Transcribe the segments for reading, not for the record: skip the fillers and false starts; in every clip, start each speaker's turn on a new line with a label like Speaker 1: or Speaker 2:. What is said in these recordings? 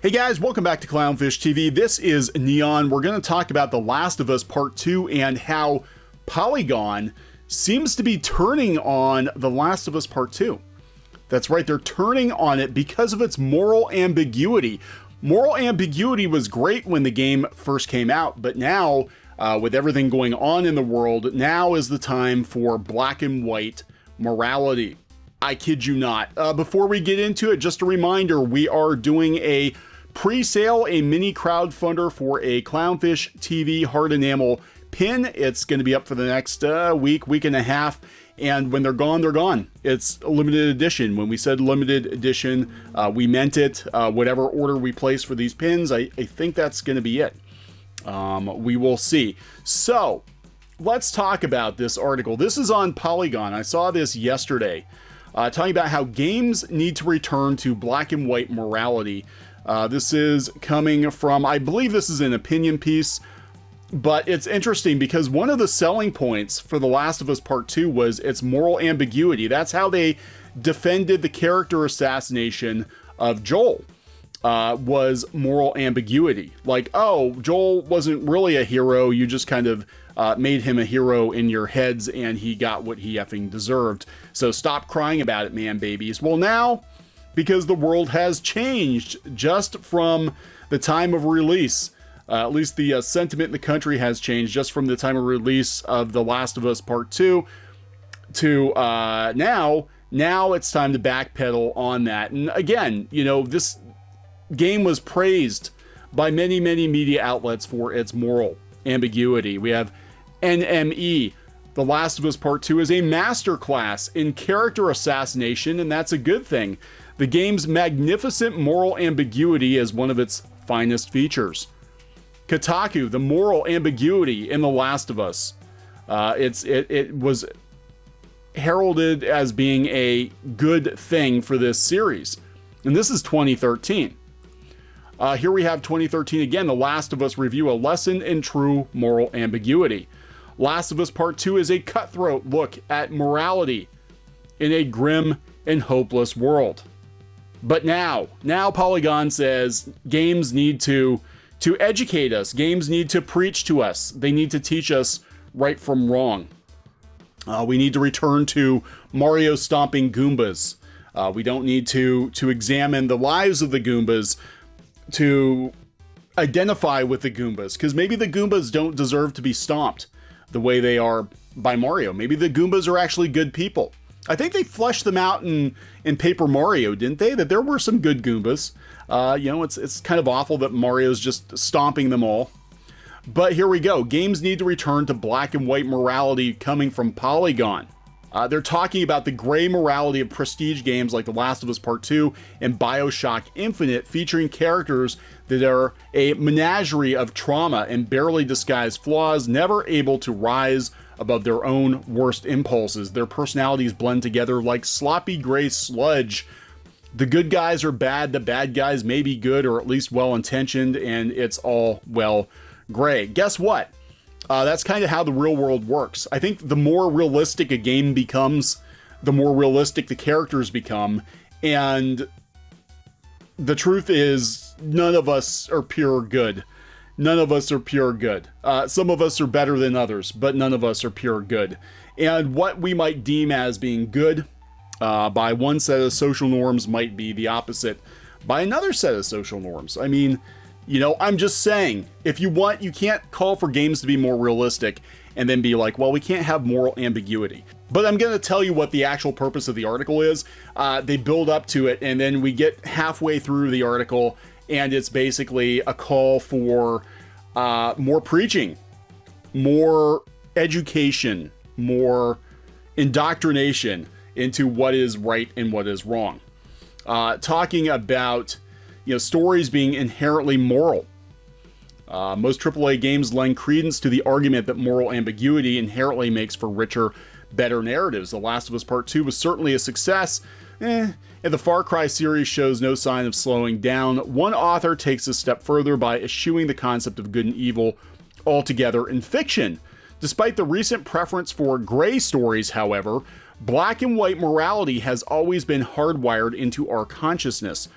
Speaker 1: Hey guys, welcome back to CLOWNFISH TV. This is Kneon. We're going to talk about The Last of Us Part 2 and how Polygon seems to be turning on The Last of Us Part 2. That's right, they're turning on it because of its moral ambiguity. Moral ambiguity was great when the game first came out, but now, with everything going on in the world, now is the time for black and white morality. I kid you not. Before we get into it, just a reminder, we are doing a pre-sale, a mini crowdfunder for a CLOWNFISH TV hard enamel pin. It's going to be up for the next week and a half, and when they're gone, they're gone. It's a limited edition. When we said limited edition, we meant it. Whatever order we place for these pins, I think that's going to be it. We will see. So, let's talk about this article. This is on Polygon. I saw this yesterday, talking about how games need to return to black and white morality. This is coming from, I believe this is an opinion piece, but it's interesting because one of the selling points for The Last of Us Part 2 was its moral ambiguity. That's how they defended the character assassination of Joel, was moral ambiguity. Like, oh, Joel wasn't really a hero, you just kind of made him a hero in your heads and he got what he effing deserved. So stop crying about it, man babies. Well now, because the world has changed just from the time of release. At least the sentiment in the country has changed just from the time of release of The Last of Us Part 2 to now. Now it's time to backpedal on that. And again, you know, this game was praised by many media outlets for its moral ambiguity. We have NME. The Last of Us Part 2 is a masterclass in character assassination, and that's a good thing. The game's magnificent moral ambiguity is one of its finest features. Kotaku, the moral ambiguity in The Last of Us. It was heralded as being a good thing for this series. And this is 2013. Here we have 2013 again, The Last of Us review, a lesson in true moral ambiguity. Last of Us Part 2 is a cutthroat look at morality in a grim and hopeless world. But now Polygon says games need to educate us. Games need to preach to us. They need to teach us right from wrong. We need to return to Mario stomping Goombas. We don't need to examine the lives of the Goombas to identify with the Goombas, because maybe the Goombas don't deserve to be stomped the way they are by Mario. Maybe the Goombas are actually good people. I think they fleshed them out in Paper Mario, didn't they? That there were some good Goombas. You know, it's kind of awful that Mario's just stomping them all. But here we go. Games need to return to black and white morality coming from Polygon. They're talking about the gray morality of prestige games like The Last of Us Part 2 and BioShock Infinite, featuring characters that are a menagerie of trauma and barely disguised flaws, never able to rise above their own worst impulses. Their personalities blend together like sloppy gray sludge. The good guys are bad, the bad guys may be good or at least well-intentioned, and it's all, well, gray. Guess what? That's kind of how the real world works. I think the more realistic a game becomes, the more realistic the characters become, and the truth is, none of us are pure good. None of us are pure good. Some of us are better than others, but none of us are pure good. And what we might deem as being good by one set of social norms might be the opposite by another set of social norms. I mean, you know, I'm just saying, if you want, you can't call for games to be more realistic and then be like, well, we can't have moral ambiguity. But I'm going to tell you what the actual purpose of the article is. They build up to it, and then we get halfway through the article, and it's basically a call for more preaching, more education, more indoctrination into what is right and what is wrong. Talking about, you know, stories being inherently moral. Most AAA games lend credence to the argument that moral ambiguity inherently makes for richer, better narratives. The Last of Us Part 2 was certainly a success, and the Far Cry series shows no sign of slowing down. One author takes a step further by eschewing the concept of good and evil altogether in fiction. Despite the recent preference for gray stories, however, black and white morality has always been hardwired into our consciousness.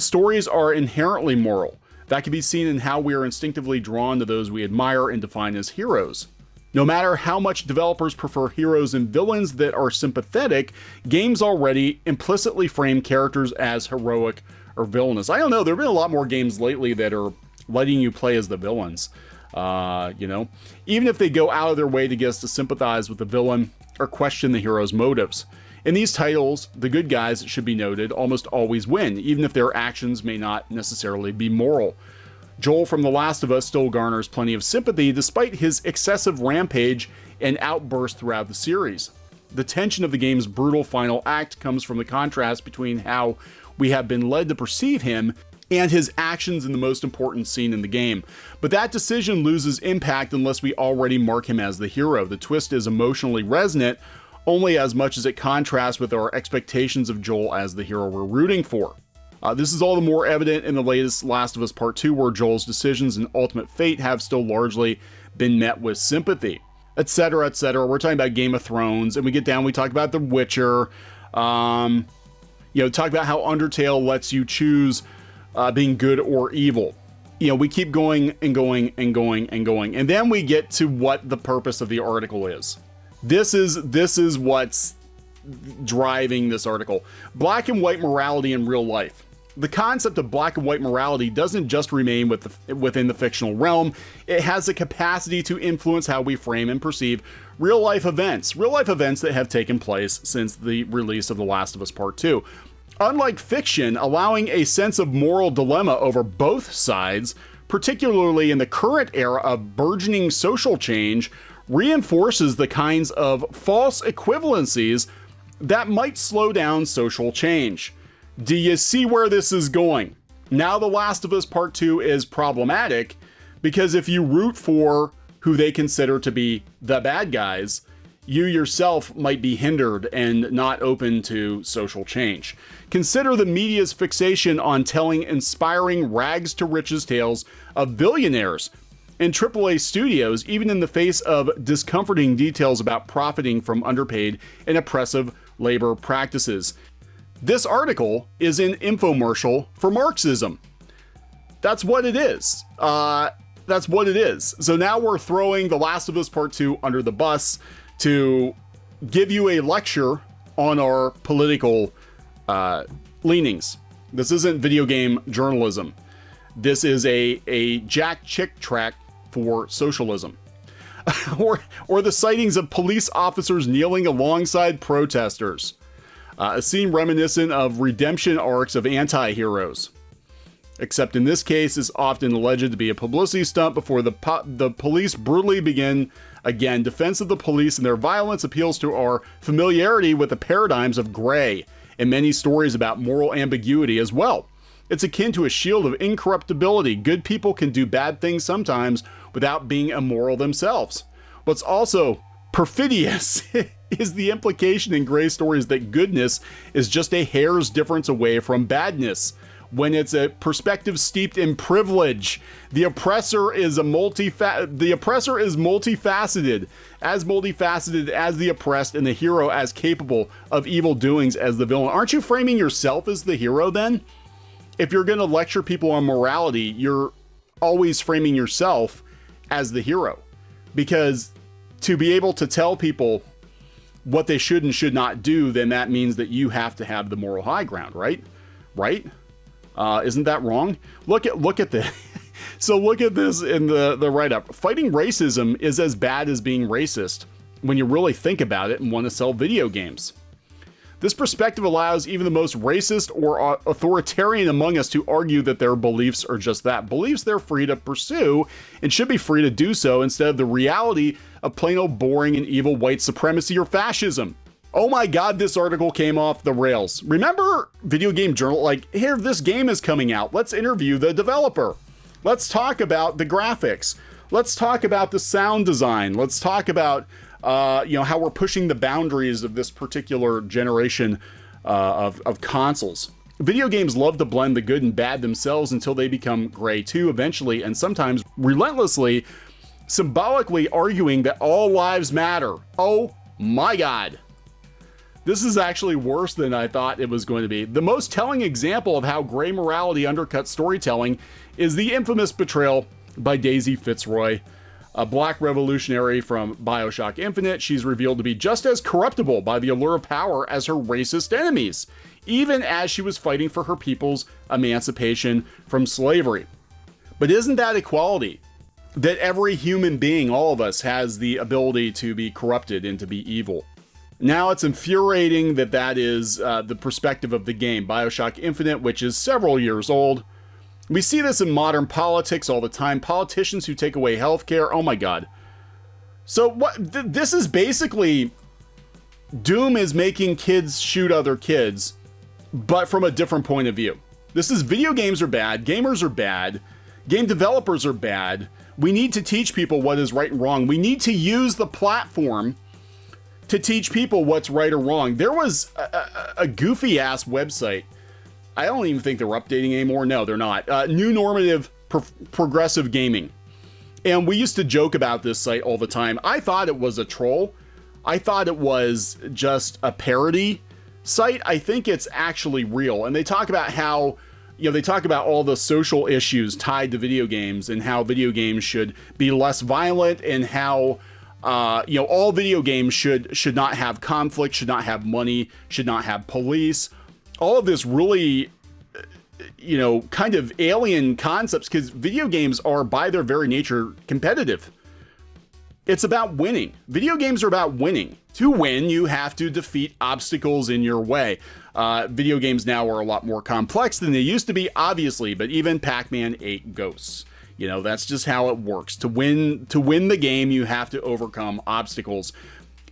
Speaker 1: Stories are inherently moral. That can be seen in how we are instinctively drawn to those we admire and define as heroes. No matter how much developers prefer heroes and villains that are sympathetic, games already implicitly frame characters as heroic or villainous. I don't know, there have been a lot more games lately that are letting you play as the villains. You know, even if they go out of their way to get us to sympathize with the villain or question the hero's motives. In these titles, the good guys, it should be noted, almost always win, even if their actions may not necessarily be moral. Joel from The Last of Us still garners plenty of sympathy despite his excessive rampage and outburst throughout the series. The tension of the game's brutal final act comes from the contrast between how we have been led to perceive him and his actions in the most important scene in the game. But that decision loses impact unless we already mark him as the hero. The twist is emotionally resonant only as much as it contrasts with our expectations of Joel as the hero we're rooting for. This is all the more evident in the latest Last of Us Part 2, where Joel's decisions and ultimate fate have still largely been met with sympathy, etc., etc. We're talking about Game of Thrones, and we get down, we talk about The Witcher, talk about how Undertale lets you choose being good or evil. We keep going and going and going and going, and then we get to what the purpose of the article is. This is what's driving this article. Black and white morality in real life. The concept of black and white morality doesn't just remain within the fictional realm. It has the capacity to influence how we frame and perceive real life events that have taken place since the release of The Last of Us Part 2. Unlike fiction, allowing a sense of moral dilemma over both sides, particularly in the current era of burgeoning social change, reinforces the kinds of false equivalencies that might slow down social change. Do you see where this is going? Now The Last of Us Part 2 is problematic because if you root for who they consider to be the bad guys, you yourself might be hindered and not open to social change. Consider the media's fixation on telling inspiring rags to riches tales of billionaires in AAA studios, even in the face of discomforting details about profiting from underpaid and oppressive labor practices. This article is an infomercial for Marxism. That's what it is. That's what it is. So now we're throwing The Last of Us Part 2 under the bus to give you a lecture on our political leanings. This isn't video game journalism. This is a Jack Chick track for socialism. or the sightings of police officers kneeling alongside protesters. A scene reminiscent of redemption arcs of anti-heroes. Except in this case, it's often alleged to be a publicity stunt before the police brutally begin again. Defense of the police and their violence appeals to our familiarity with the paradigms of gray and many stories about moral ambiguity as well. It's akin to a shield of incorruptibility. Good people can do bad things sometimes without being immoral themselves. What's also perfidious is the implication in gray stories that goodness is just a hair's difference away from badness. When it's a perspective steeped in privilege, the oppressor is multifaceted as the oppressed, and the hero as capable of evil doings as the villain. Aren't you framing yourself as the hero then? If you're going to lecture people on morality, you're always framing yourself as the hero, because to be able to tell people what they should and should not do, then that means that you have to have the moral high ground, right? Isn't that wrong? Look at this. So look at this in the write-up. Fighting racism is as bad as being racist when you really think about it and want to sell video games. This perspective allows even the most racist or authoritarian among us to argue that their beliefs are just that. Beliefs they're free to pursue and should be free to do so instead of the reality of plain old boring and evil white supremacy or fascism. Oh my god, this article came off the rails. Remember Video Game Journal? Like, here, this game is coming out. Let's interview the developer. Let's talk about the graphics. Let's talk about the sound design. Let's talk about how we're pushing the boundaries of this particular generation of consoles. Video games love to blend the good and bad themselves until they become gray too, eventually, and sometimes relentlessly, symbolically arguing that all lives matter. Oh my god. This is actually worse than I thought it was going to be. The most telling example of how gray morality undercuts storytelling is the infamous betrayal by Daisy Fitzroy, a black revolutionary from BioShock Infinite. She's revealed to be just as corruptible by the allure of power as her racist enemies, even as she was fighting for her people's emancipation from slavery. But isn't that equality? That every human being, all of us, has the ability to be corrupted and to be evil. Now it's infuriating that that is the perspective of the game, BioShock Infinite, which is several years old. We see this in modern politics all the time. Politicians who take away healthcare. Oh my God. So what? This is basically Doom is making kids shoot other kids, but from a different point of view. This is video games are bad. Gamers are bad. Game developers are bad. We need to teach people what is right and wrong. We need to use the platform to teach people what's right or wrong. There was a goofy ass website. I don't even think they're updating anymore. No, they're not. New Normative Progressive Gaming. And we used to joke about this site all the time. I thought it was a troll. I thought it was just a parody site. I think it's actually real. And they talk about how, they talk about all the social issues tied to video games and how video games should be less violent and how all video games should not have conflict, should not have money, should not have police. All of this really, kind of alien concepts, because video games are by their very nature competitive. It's about winning. Video games are about winning. To win, you have to defeat obstacles in your way. Video games now are a lot more complex than they used to be, obviously, but even Pac-Man ate ghosts. That's just how it works. To win the game, you have to overcome obstacles.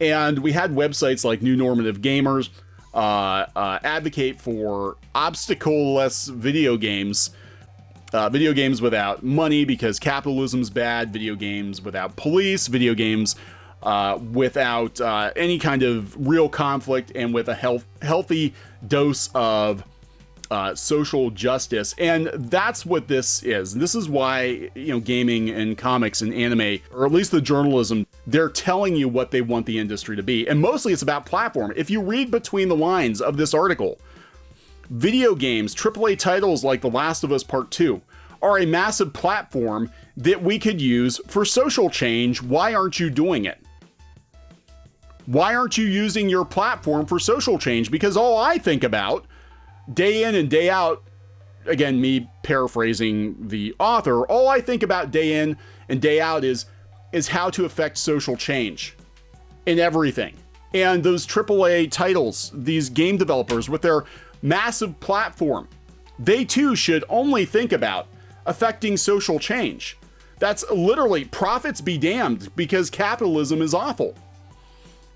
Speaker 1: And we had websites like New Normative Gamers advocate for obstacle-less video games. Video games without money because capitalism's bad. Video games without police. Video games without any kind of real conflict and with a healthy dose of social justice. And that's what this is. This is why, gaming and comics and anime, or at least the journalism, they're telling you what they want the industry to be. And mostly it's about platform. If you read between the lines of this article, video games, AAA titles like The Last of Us Part 2 are a massive platform that we could use for social change. Why aren't you doing it? Why aren't you using your platform for social change? Because all I think about day in and day out, again, me paraphrasing the author, all I think about day in and day out is how to affect social change in everything. And those AAA titles, these game developers with their massive platform, they too should only think about affecting social change. That's literally, profits be damned, because capitalism is awful.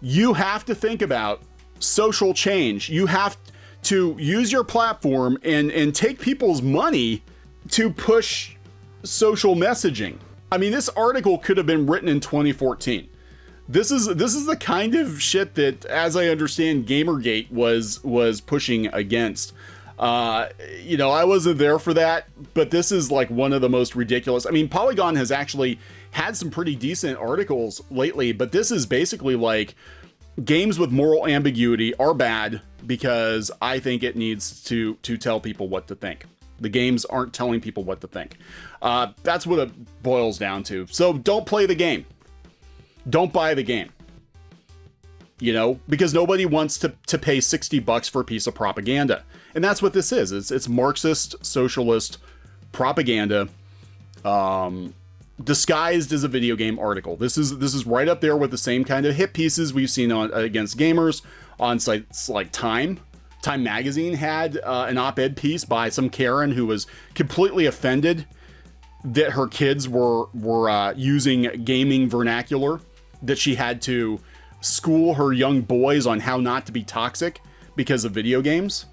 Speaker 1: You have to think about social change. You have to use your platform and take people's money to push social messaging. I mean, this article could have been written in 2014. This is the kind of shit that, as I understand, Gamergate was pushing against. I wasn't there for that, but this is like one of the most ridiculous. I mean, Polygon has actually had some pretty decent articles lately, but this is basically like games with moral ambiguity are bad because I think it needs to tell people what to think. The games aren't telling people what to think. That's what it boils down to. So don't play the game. Don't buy the game. Because nobody wants to pay $60 for a piece of propaganda. And that's what this is. It's Marxist, socialist propaganda disguised as a video game article. This is right up there with the same kind of hit pieces we've seen against gamers on sites like Time. Time Magazine had an op-ed piece by some Karen who was completely offended that her kids were using gaming vernacular, that she had to school her young boys on how not to be toxic because of video games.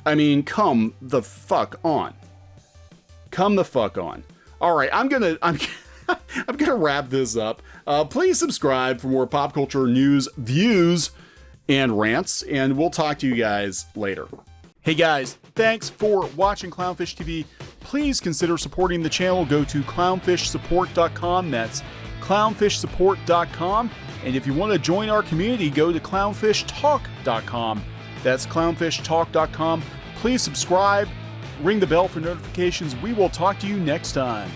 Speaker 1: I mean, come the fuck on. Come the fuck on. All right, I'm gonna wrap this up. Please subscribe for more pop culture news, views, and rants, and we'll talk to you guys later. Hey guys, thanks for watching Clownfish TV. Please consider supporting the channel. Go to clownfishsupport.com. That's clownfishsupport.com. And if you want to join our community, go to clownfishtalk.com. That's clownfishtalk.com. Please subscribe, ring the bell for notifications. We will talk to you next time.